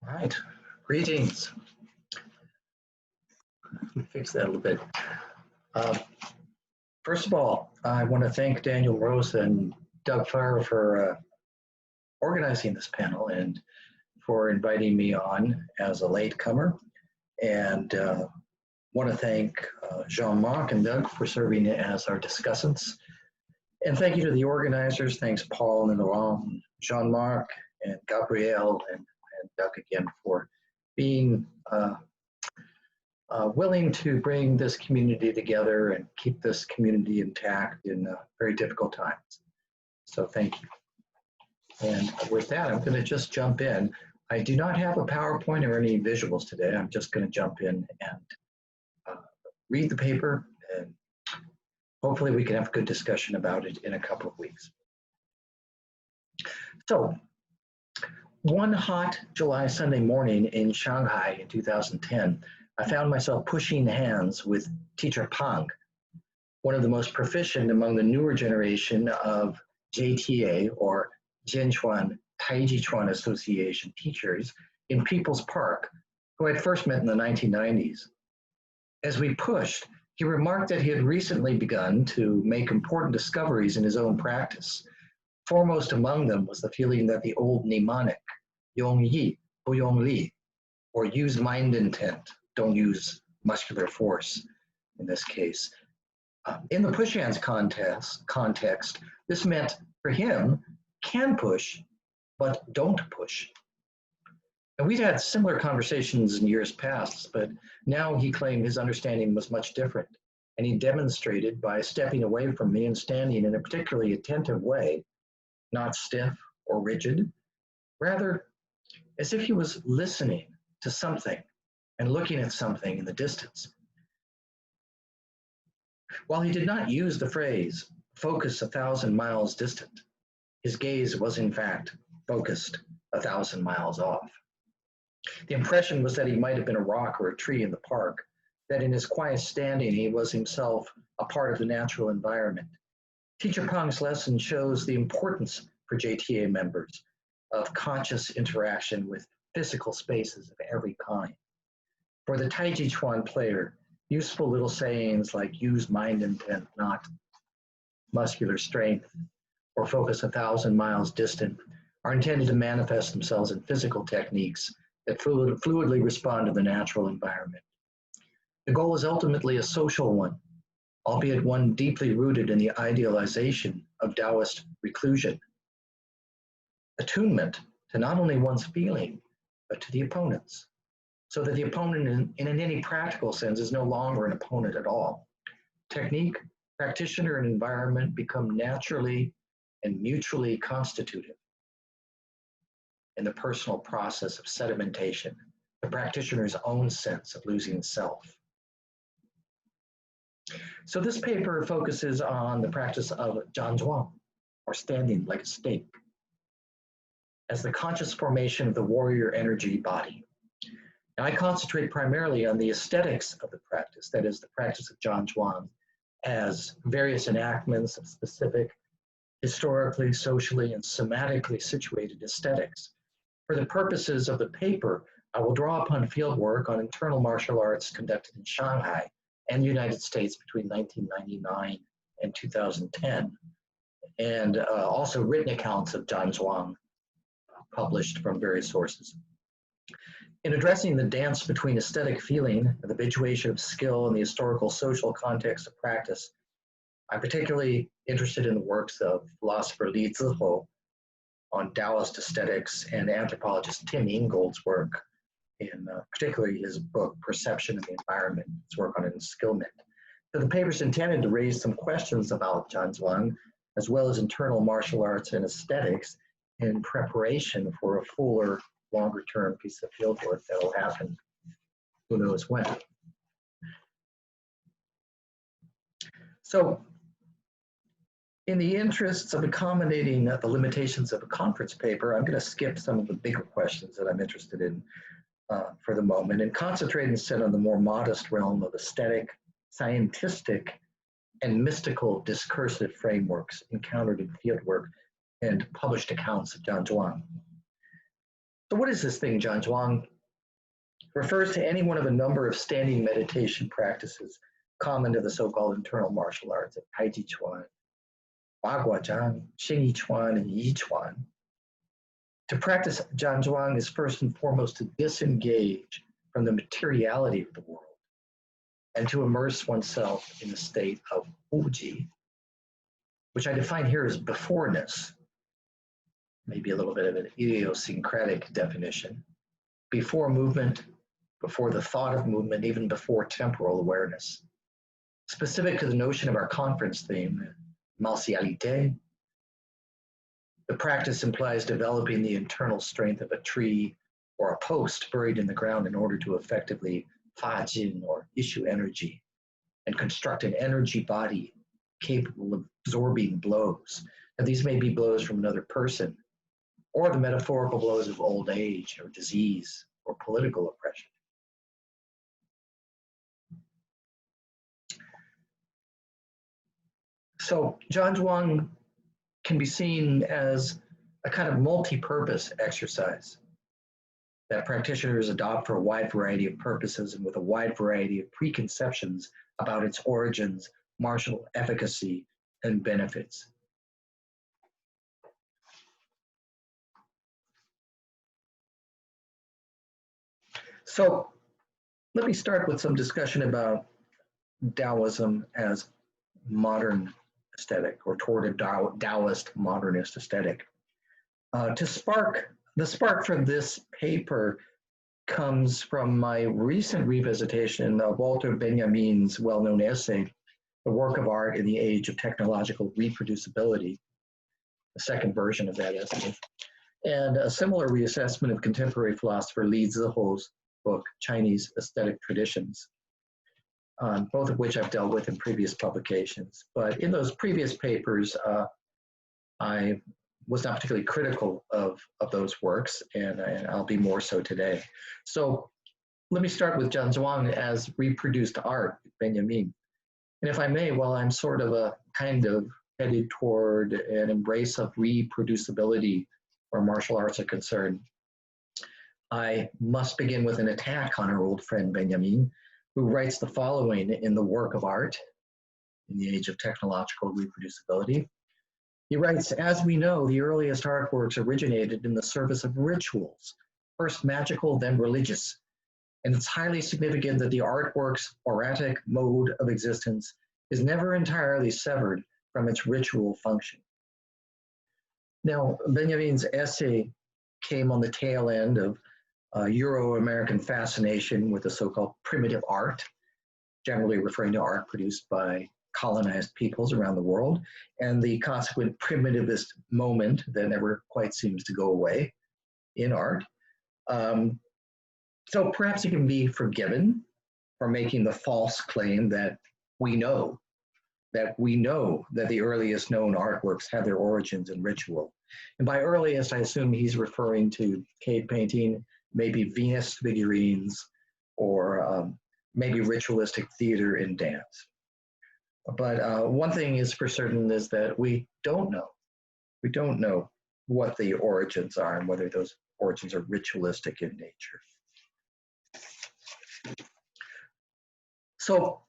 All right, greetings. Let me fix that a little bit. First of all, I want to thank Daniel Rose and Doug Farr for organizing this panel and for inviting me on as a latecomer. And want to thank Jean-Marc and Doug for serving as our discussants. And thank you to the organizers. Thanks Paul and Laurent, Jean-Marc and Gabrielle and Doug again for being willing to bring this community together and keep this community intact in very difficult times. So thank you. And with that, I'm going to just jump in. I do not have a PowerPoint or any visuals today. I'm just going to jump in and read the paper, and hopefully we can have a good discussion about it in a couple of weeks. So, one hot July Sunday morning in Shanghai in 2010, I found myself pushing hands with teacher Pang, one of the most proficient among the newer generation of JTA or Zhan Taijiquan Association teachers in People's Park, who I'd first met in the 1990s. As we pushed, he remarked that he had recently begun to make important discoveries in his own practice. Foremost among them was the feeling that the old mnemonic, yong yi, bu yong li, or use mind intent, don't use muscular force in this case. In the push hands context, this meant for him, can push, but don't push. And we'd had similar conversations in years past, but now he claimed his understanding was much different. And he demonstrated by stepping away from me and standing in a particularly attentive way, not stiff or rigid, rather as if he was listening to something and looking at something in the distance. While he did not use the phrase, focus 1,000 miles distant, his gaze was in fact focused 1,000 miles off. The impression was that he might have been a rock or a tree in the park, that in his quiet standing he was himself a part of the natural environment. Teacher Pang's lesson shows the importance for JTA members of conscious interaction with physical spaces of every kind. For the taijiquan player, useful little sayings like use mind intent, not muscular strength, or focus 1,000 miles distant are intended to manifest themselves in physical techniques that fluidly respond to the natural environment. The goal is ultimately a social one, albeit one deeply rooted in the idealization of Daoist reclusion. Attunement to not only one's feeling, but to the opponent's, so that the opponent in any practical sense is no longer an opponent at all. Technique, practitioner, and environment become naturally and mutually constitutive in the personal process of sedimentation, the practitioner's own sense of losing self. So this paper focuses on the practice of zhuang, or standing like a stake, as the conscious formation of the warrior energy body. Now, I concentrate primarily on the aesthetics of the practice, that is the practice of zhuang, as various enactments of specific historically, socially, and somatically situated aesthetics. For the purposes of the paper, I will draw upon fieldwork on internal martial arts conducted in Shanghai and the United States between 1999 and 2010, and also written accounts of zhuang published from various sources. In addressing the dance between aesthetic feeling, the habituation of skill, and the historical social context of practice, I'm particularly interested in the works of philosopher Li Zehou on Daoist aesthetics and anthropologist Tim Ingold's work in particularly his book, Perception of the Environment, his work on enskillment. So the paper is intended to raise some questions about zhuang, as well as internal martial arts and aesthetics in preparation for a fuller, longer-term piece of fieldwork that will happen who knows when. So, in the interests of accommodating the limitations of a conference paper, I'm going to skip some of the bigger questions that I'm interested in for the moment and concentrate instead on the more modest realm of aesthetic, scientistic, and mystical discursive frameworks encountered in fieldwork and published accounts of zhuang. So what is this thing, zhuang? It refers to any one of a number of standing meditation practices common to the so-called internal martial arts of taijiquan, baguazhang, xingyiquan, and yiquan. To practice zhuang is first and foremost to disengage from the materiality of the world and to immerse oneself in a state of Wuji, which I define here as beforeness, maybe a little bit of an idiosyncratic definition, before movement, before the thought of movement, even before temporal awareness. Specific to the notion of our conference theme, Martialité, the practice implies developing the internal strength of a tree or a post buried in the ground in order to effectively fajin or issue energy and construct an energy body capable of absorbing blows. Now, these may be blows from another person or the metaphorical blows of old age or disease or political oppression. So zhuang can be seen as a kind of multi-purpose exercise that practitioners adopt for a wide variety of purposes and with a wide variety of preconceptions about its origins, martial efficacy, and benefits. So let me start with some discussion about Taoism as modern aesthetic, or toward a Daoist modernist aesthetic. The spark for this paper comes from my recent revisitation of Walter Benjamin's well-known essay, The Work of Art in the Age of Technological Reproducibility, the second version of that essay, and a similar reassessment of contemporary philosopher Li Zehou's book, Chinese Aesthetic Traditions, both of which I've dealt with in previous publications. But in those previous papers, I was not particularly critical of those works, and I'll be more so today. So let me start with zhuang as reproduced art, Benjamin. And if I may, while I'm sort of a kind of headed toward an embrace of reproducibility where martial arts are concerned, I must begin with an attack on our old friend Benjamin, who writes the following in The Work of Art in the Age of Technological Reproducibility. He writes, as we know, the earliest artworks originated in the service of rituals, first magical, then religious. And it's highly significant that the artwork's auratic mode of existence is never entirely severed from its ritual function. Now, Benjamin's essay came on the tail end of Euro-American fascination with the so-called primitive art, generally referring to art produced by colonized peoples around the world, and the consequent primitivist moment that never quite seems to go away in art. So perhaps he can be forgiven for making the false claim that we know that the earliest known artworks have their origins in ritual. And by earliest, I assume he's referring to cave painting, maybe Venus figurines, or maybe ritualistic theater and dance. But one thing is for certain is that we don't know. We don't know what the origins are and whether those origins are ritualistic in nature. So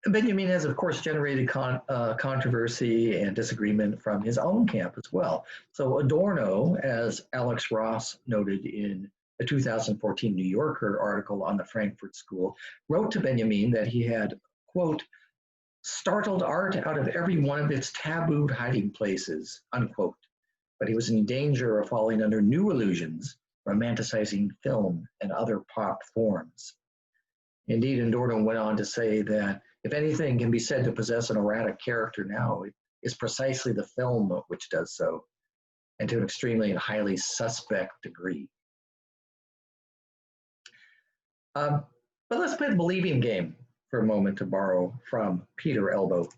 Benjamin has, of course, generated controversy and disagreement from his own camp as well. So Adorno, as Alex Ross noted in a 2014 New Yorker article on the Frankfurt School, wrote to Benjamin that he had, quote, startled art out of every one of its tabooed hiding places, unquote. But he was in danger of falling under new illusions, romanticizing film and other pop forms. Indeed, Adorno went on to say that if anything can be said to possess an erratic character now, it is precisely the film which does so, and to an extremely and highly suspect degree. But let's play the believing game for a moment, to borrow from Peter Elbow.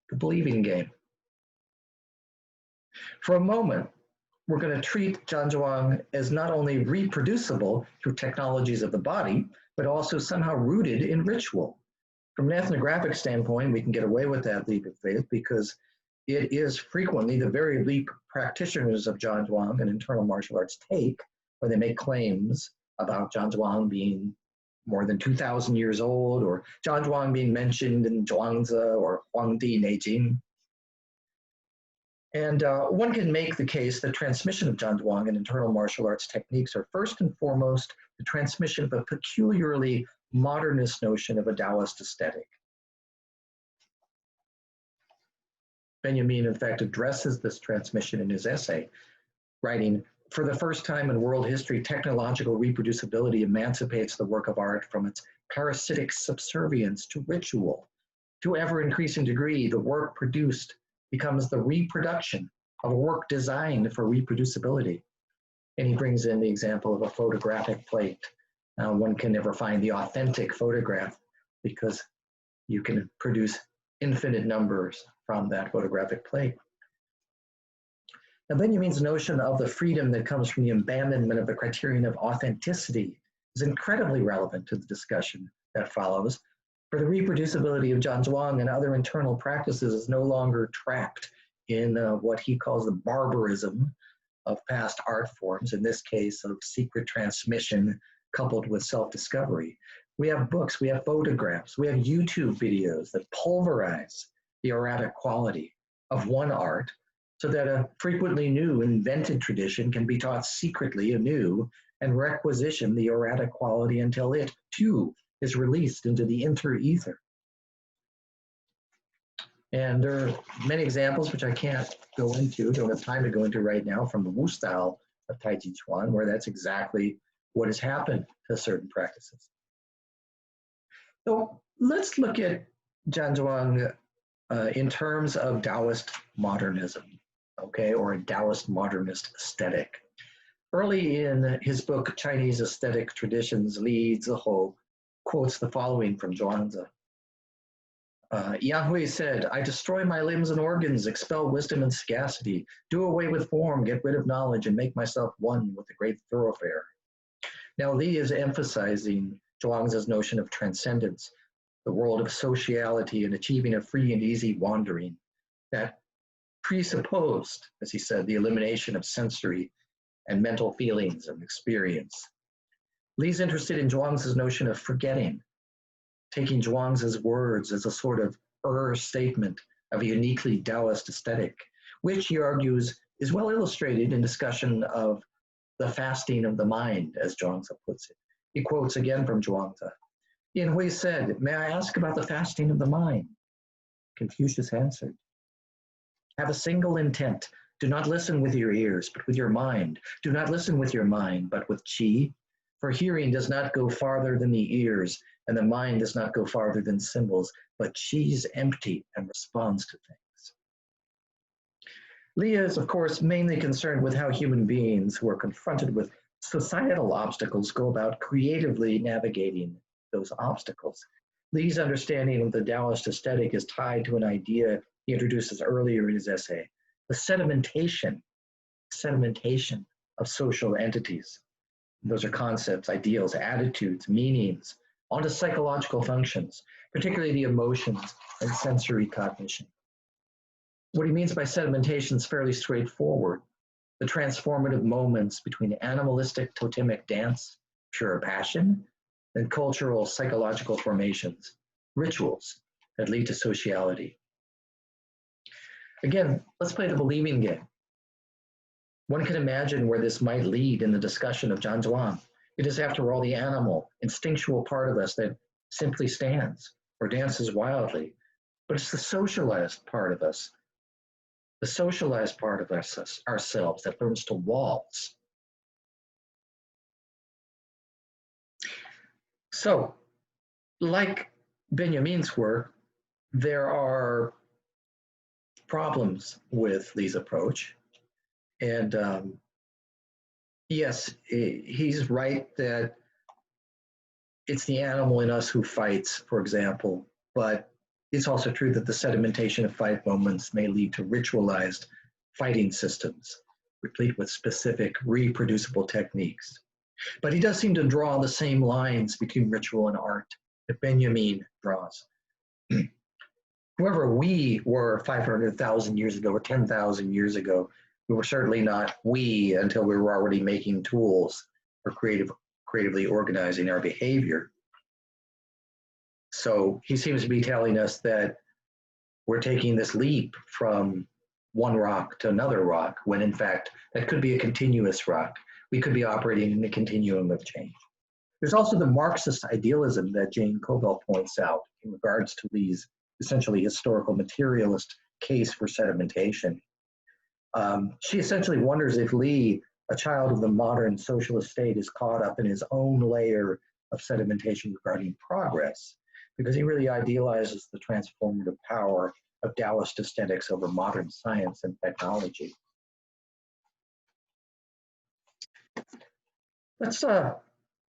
The believing game. For a moment, we're going to treat zhuang as not only reproducible through technologies of the body, but also somehow rooted in ritual. From an ethnographic standpoint, we can get away with that leap of faith because it is frequently the very elite practitioners of zhan and internal martial arts take when they make claims about zhan being more than 2,000 years old, or zhan being mentioned in Zhuangzi or Huangdi Neijing. And one can make the case that transmission of zhan and internal martial arts techniques are first and foremost the transmission of a peculiarly modernist notion of a Daoist aesthetic. Benjamin, in fact, addresses this transmission in his essay, writing, "For the first time in world history, technological reproducibility emancipates the work of art from its parasitic subservience to ritual. To ever-increasing degree, the work produced becomes the reproduction of a work designed for reproducibility." And he brings in the example of a photographic plate. One can never find the authentic photograph because you can produce infinite numbers from that photographic plate. Now, Benjamin's notion of the freedom that comes from the abandonment of the criterion of authenticity is incredibly relevant to the discussion that follows, for the reproducibility of zhan and other internal practices is no longer trapped in what he calls the barbarism of past art forms, in this case of secret transmission coupled with self-discovery. We have books, we have photographs, we have YouTube videos that pulverize the erratic quality of one art so that a frequently new invented tradition can be taught secretly anew and requisition the erratic quality until it, too, is released into the inter-ether. And there are many examples which I can't go into, don't have time to go into right now, from the Wu style of taijiquan, where that's exactly what has happened to certain practices. So let's look at zhan in terms of Daoist modernism, okay, or a Daoist modernist aesthetic. Early in his book, Chinese Aesthetic Traditions, Li Zehou quotes the following from Zhuangzi. Yang Hui said, "I destroy my limbs and organs, expel wisdom and sagacity, do away with form, get rid of knowledge, and make myself one with the great thoroughfare." Now, Li is emphasizing Zhuangzi's notion of transcendence, the world of sociality and achieving a free and easy wandering that presupposed, as he said, the elimination of sensory and mental feelings and experience. Li's interested in Zhuangzi's notion of forgetting, taking Zhuangzi's words as a sort of statement of a uniquely Daoist aesthetic, which he argues is well illustrated in discussion of the fasting of the mind, as Zhuangzi puts it. He quotes again from Zhuangzi. Yan Hui said, "May I ask about the fasting of the mind?" Confucius answered, "Have a single intent. Do not listen with your ears, but with your mind. Do not listen with your mind, but with qi. For hearing does not go farther than the ears, and the mind does not go farther than symbols, but qi is empty and responds to things." Li is, of course, mainly concerned with how human beings who are confronted with societal obstacles go about creatively navigating those obstacles. Li's understanding of the Daoist aesthetic is tied to an idea he introduces earlier in his essay, the sedimentation of social entities. Those are concepts, ideals, attitudes, meanings, onto psychological functions, particularly the emotions and sensory cognition. What he means by sedimentation is fairly straightforward. The transformative moments between animalistic totemic dance, pure passion, and cultural psychological formations, rituals that lead to sociality. Again, let's play the believing game. One can imagine where this might lead in the discussion of zhan. It is, after all, the animal, instinctual part of us that simply stands or dances wildly. But it's the socialized part of us, ourselves, that learns to waltz. So, like Benjamin's work, there are problems with Li's approach. And yes, he's right that it's the animal in us who fights, for example, but it's also true that the sedimentation of fight moments may lead to ritualized fighting systems, replete with specific reproducible techniques. But he does seem to draw the same lines between ritual and art that Benjamin draws. whoever we were 500,000 years ago or 10,000 years ago, we were certainly not we until we were already making tools for creatively organizing our behavior. So he seems to be telling us that we're taking this leap from one rock to another rock, when in fact, that could be a continuous rock. We could be operating in a continuum of change. There's also the Marxist idealism that Jane Covell points out in regards to Li's essentially historical materialist case for sedimentation. She essentially wonders if Li, a child of the modern socialist state, is caught up in his own layer of sedimentation regarding progress, because he really idealizes the transformative power of Daoist aesthetics over modern science and technology. Let's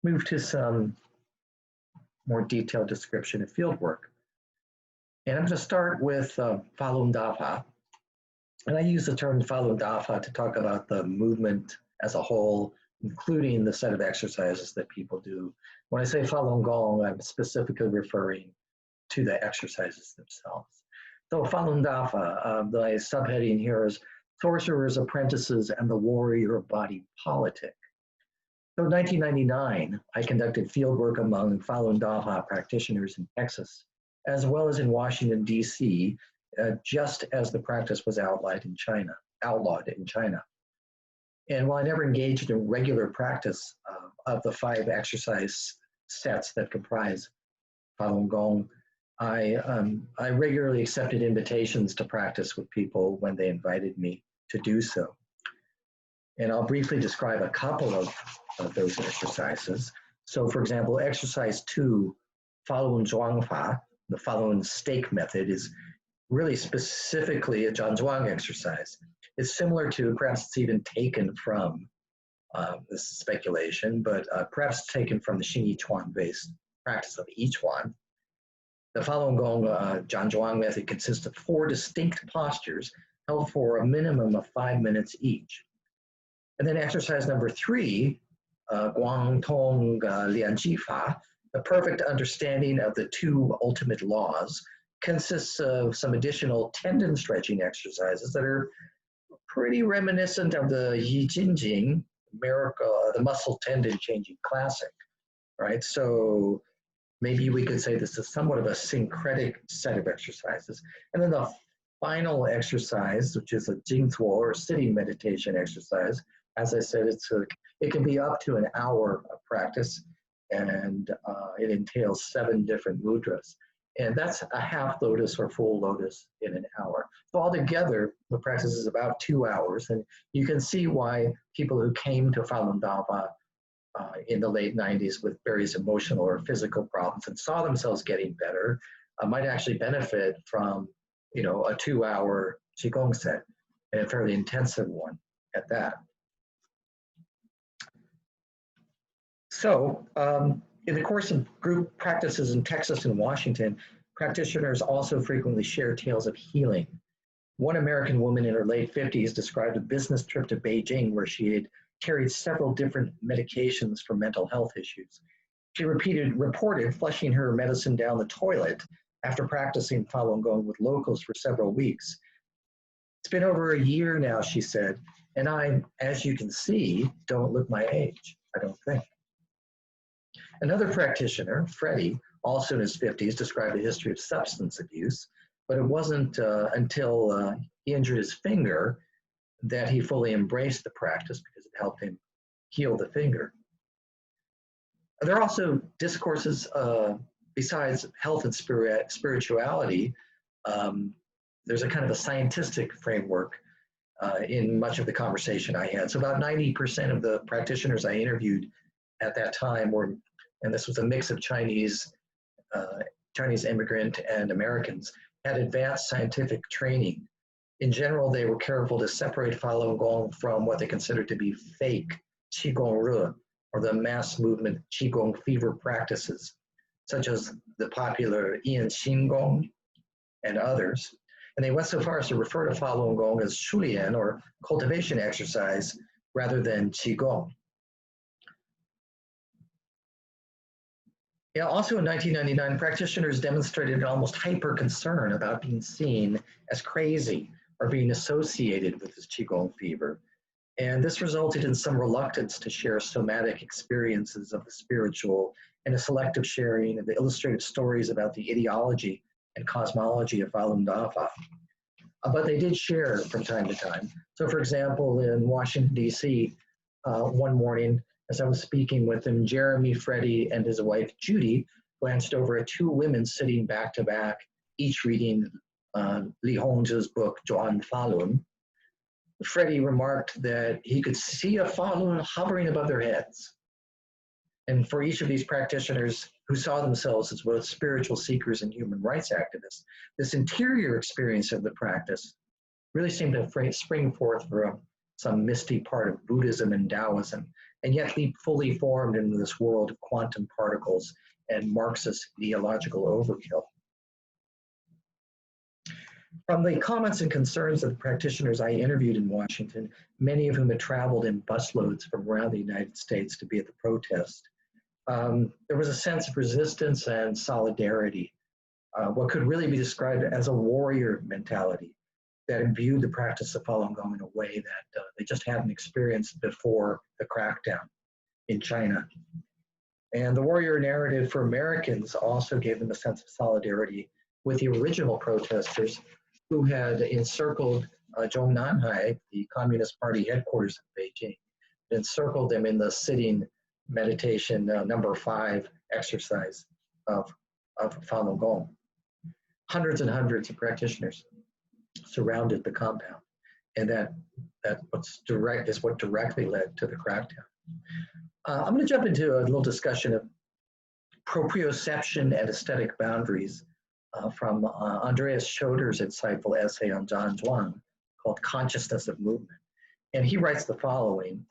move to some more detailed description of fieldwork. And I'm going to start with Falun Dafa. And I use the term Falun Dafa to talk about the movement as a whole, including the set of exercises that people do. When I say Falun Gong, I'm specifically referring to the exercises themselves. So Falun Dafa, the subheading here is Sorcerer's Apprentices and the Warrior Body Politic. So in 1999, I conducted fieldwork among Falun Dafa practitioners in Texas, as well as in Washington, D.C., just as the practice was outlawed in China. And while I never engaged in regular practice of the 5 exercise sets that comprise Falun Gong, I regularly accepted invitations to practice with people when they invited me to do so. And I'll briefly describe a couple of those exercises. So for example, exercise 2, Falun Zhuang Fa, the Falun stake method, is really specifically a zhan exercise. It's similar to, perhaps it's even taken from, this is speculation, but perhaps taken from the xingyiquan based practice of yiquan. The Falun Gong zhan method consists of 4 distinct postures held for a minimum of 5 minutes each. And then exercise number 3, Guang Tong Lian Ji Fa, the perfect understanding of the 2 ultimate laws, consists of some additional tendon stretching exercises that are pretty reminiscent of the Yi Jin Jing, the muscle tendon changing classic, right? So maybe we could say this is somewhat of a syncretic set of exercises. And then the final exercise, which is a jingzuo or sitting meditation exercise, as I said, it can be up to an hour of practice, and it entails 7 different mudras. And that's a half lotus or full lotus in an hour. So altogether, the practice is about 2 hours. And you can see why people who came to Falun Dafa in the late 90s with various emotional or physical problems and saw themselves getting better might actually benefit from, a 2-hour Qigong set, and a fairly intensive one at that. So in the course of group practices in Texas and Washington, practitioners also frequently share tales of healing. One American woman in her late 50s described a business trip to Beijing where she had carried several different medications for mental health issues. She reported flushing her medicine down the toilet after practicing Falun Gong with locals for several weeks. It's been over a year now, she said, and I, as you can see, don't look my age, I don't think. Another practitioner, Freddie, also in his 50s, described a history of substance abuse, but it wasn't until he injured his finger that he fully embraced the practice because it helped him heal the finger. There are also discourses besides health and spirituality. There's a kind of a scientific framework in much of the conversation I had. So about 90% of the practitioners I interviewed at that time were, and this was a mix of Chinese immigrant and Americans, had advanced scientific training. In general, they were careful to separate Falun Gong from what they considered to be fake Qigong Re, or the mass movement Qigong fever practices, such as the popular Yan Xin Gong and others. And they went so far as to refer to Falun Gong as shulian, or cultivation exercise, rather than Qigong. Yeah, also in 1999, practitioners demonstrated an almost hyper concern about being seen as crazy or being associated with this qigong fever. And this resulted in some reluctance to share somatic experiences of the spiritual and a selective sharing of the illustrated stories about the ideology and cosmology of Falun Dafa. But they did share from time to time. So for example, in Washington, D.C., one morning, as I was speaking with him, Jeremy, Freddie, and his wife, Judy, glanced over at two women sitting back to back, each reading Li Hongzhi's book, Zhuang Falun. Freddie remarked that he could see a Falun hovering above their heads. And for each of these practitioners who saw themselves as both spiritual seekers and human rights activists, this interior experience of the practice really seemed to spring forth from some misty part of Buddhism and Daoism, and yet be fully formed into this world of quantum particles and Marxist ideological overkill. From the comments and concerns of the practitioners I interviewed in Washington, many of whom had traveled in busloads from around the United States to be at the protest, there was a sense of resistance and solidarity, what could really be described as a warrior mentality that imbued the practice of Falun Gong in a way that they just hadn't experienced before the crackdown in China. And the warrior narrative for Americans also gave them a sense of solidarity with the original protesters who had encircled Zhongnanhai, the Communist Party headquarters in Beijing, encircled them in the sitting meditation number 5 exercise of Falun Gong. Hundreds and hundreds of practitioners surrounded the compound, and that is what directly led to the crackdown. I'm going to jump into a little discussion of proprioception and aesthetic boundaries from Andreas Schoeder's insightful essay on zhan called Consciousness of Movement. And he writes the following: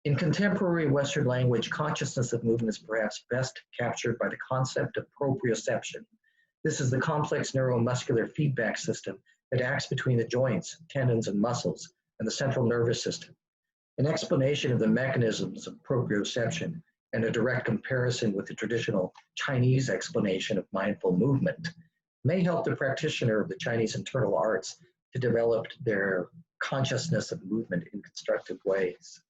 in contemporary Western language, consciousness of movement is perhaps best captured by the concept of proprioception. This is the complex neuromuscular feedback system that acts between the joints, tendons, and muscles, and the central nervous system. An explanation of the mechanisms of proprioception and a direct comparison with the traditional Chinese explanation of mindful movement may help the practitioner of the Chinese internal arts to develop their consciousness of movement in constructive ways.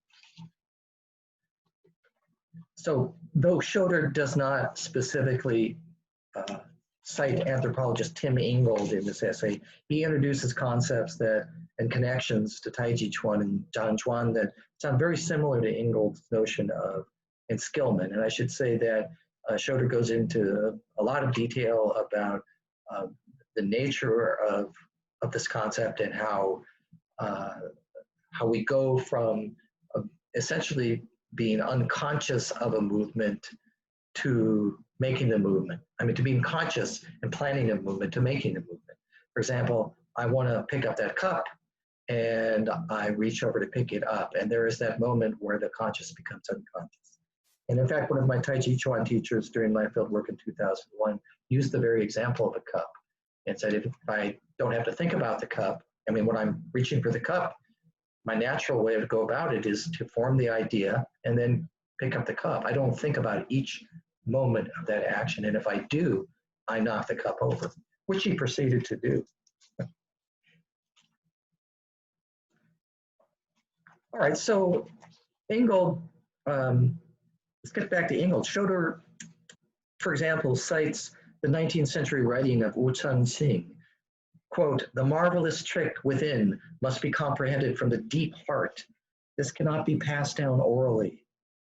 So, though Schoeder does not specifically cite anthropologist Tim Ingold in this essay, he introduces concepts that and connections to taijiquan and zhan that sound very similar to Ingold's notion of enskillment. And I should say that Schoeder goes into a lot of detail about the nature of this concept and how we go from essentially being unconscious of a movement to making the movement. I mean, to being conscious and planning a movement to making the movement. For example, I want to pick up that cup and I reach over to pick it up. And there is that moment where the conscious becomes unconscious. And in fact, one of my taijiquan teachers during my field work in 2001 used the very example of a cup and said, if I don't have to think about the cup, I mean, when I'm reaching for the cup, my natural way to go about it is to form the idea and then pick up the cup. I don't think about each moment of that action. And if I do, I knock the cup over, which he proceeded to do. All right, so Ingold, let's get back to Ingold. Schoeder, for example, cites the 19th century writing of Wu Xing, quote, "The marvelous trick within must be comprehended from the deep heart. This cannot be passed down orally.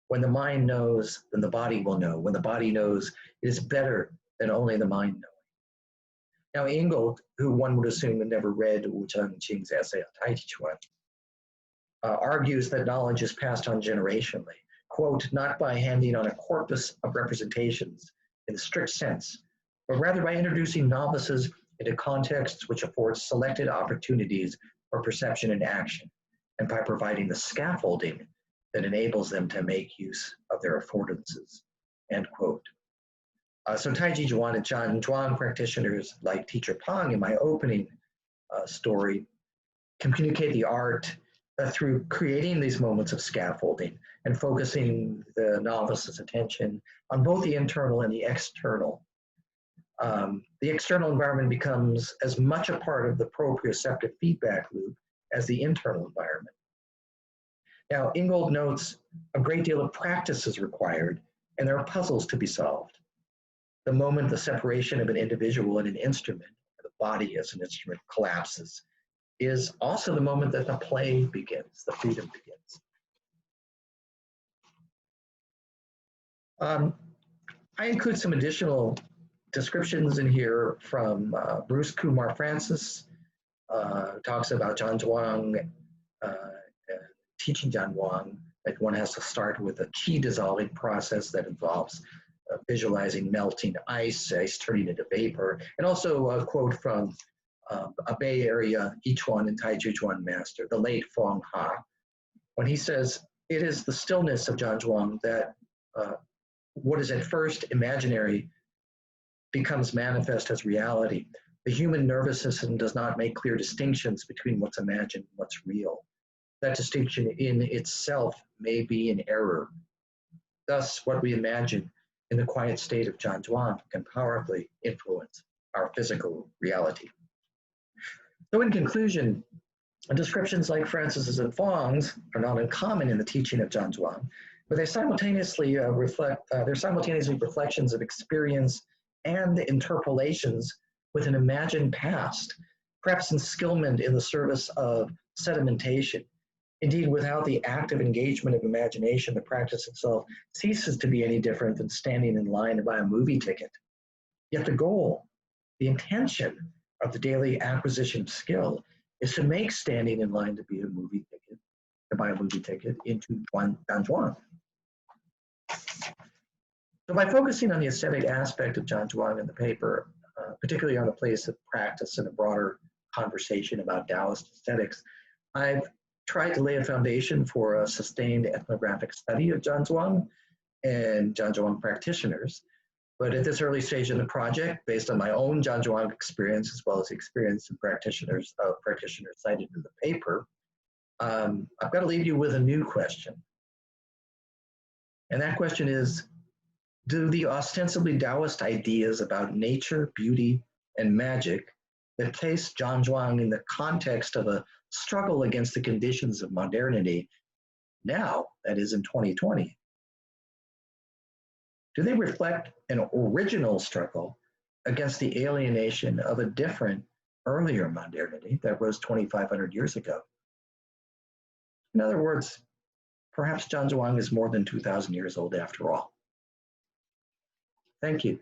When the mind knows, then the body will know. When the body knows, it is better than only the mind knowing." Now, Ingold, who one would assume had never read Wu Xing's essay on taijiquan, argues that knowledge is passed on generationally, quote, "not by handing on a corpus of representations in the strict sense, but rather by introducing novices into contexts which afford selected opportunities for perception and action, and by providing the scaffolding that enables them to make use of their affordances," end quote. So taijiquan and zhan practitioners like Teacher Pang in my opening story communicate the art through creating these moments of scaffolding and focusing the novice's attention on both the internal and the external. The external environment becomes as much a part of the proprioceptive feedback loop as the internal environment. Now, Ingold notes a great deal of practice is required, and there are puzzles to be solved. The moment the separation of an individual and an instrument, or the body as an instrument, collapses, is also the moment that the play begins, the freedom begins. I include some additional descriptions in here from Bruce Kumar Francis, talks about zhan, teaching zhan, that one has to start with a qi dissolving process that involves visualizing melting ice turning into vapor, and also a quote from a Bay Area yiquan and taijiquan master, the late Fong Ha, when he says, "It is the stillness of zhan that what is at first imaginary becomes manifest as reality. The human nervous system does not make clear distinctions between what's imagined and what's real. That distinction in itself may be an error. Thus, what we imagine in the quiet state of zhan can powerfully influence our physical reality." So in conclusion, descriptions like Francis's and Fong's are not uncommon in the teaching of zhan, but they're simultaneously reflections of experience and interpolations with an imagined past, perhaps inskillment in the service of sedimentation. Indeed, without the active engagement of imagination, the practice itself ceases to be any different than standing in line to buy a movie ticket. Yet the goal, the intention of the daily acquisition of skill is to make standing in line to buy a movie ticket into zhan. So by focusing on the aesthetic aspect of zhan in the paper, particularly on the place of practice and a broader conversation about Daoist aesthetics, I've tried to lay a foundation for a sustained ethnographic study of zhan and zhan practitioners. But at this early stage in the project, based on my own zhan experience, as well as the experience of practitioners cited in the paper, I've got to leave you with a new question. And that question is, do the ostensibly Daoist ideas about nature, beauty, and magic that place zhan in the context of a struggle against the conditions of modernity now, that is in 2020, do they reflect an original struggle against the alienation of a different, earlier modernity that was 2,500 years ago? In other words, perhaps zhan is more than 2,000 years old after all. Thank you.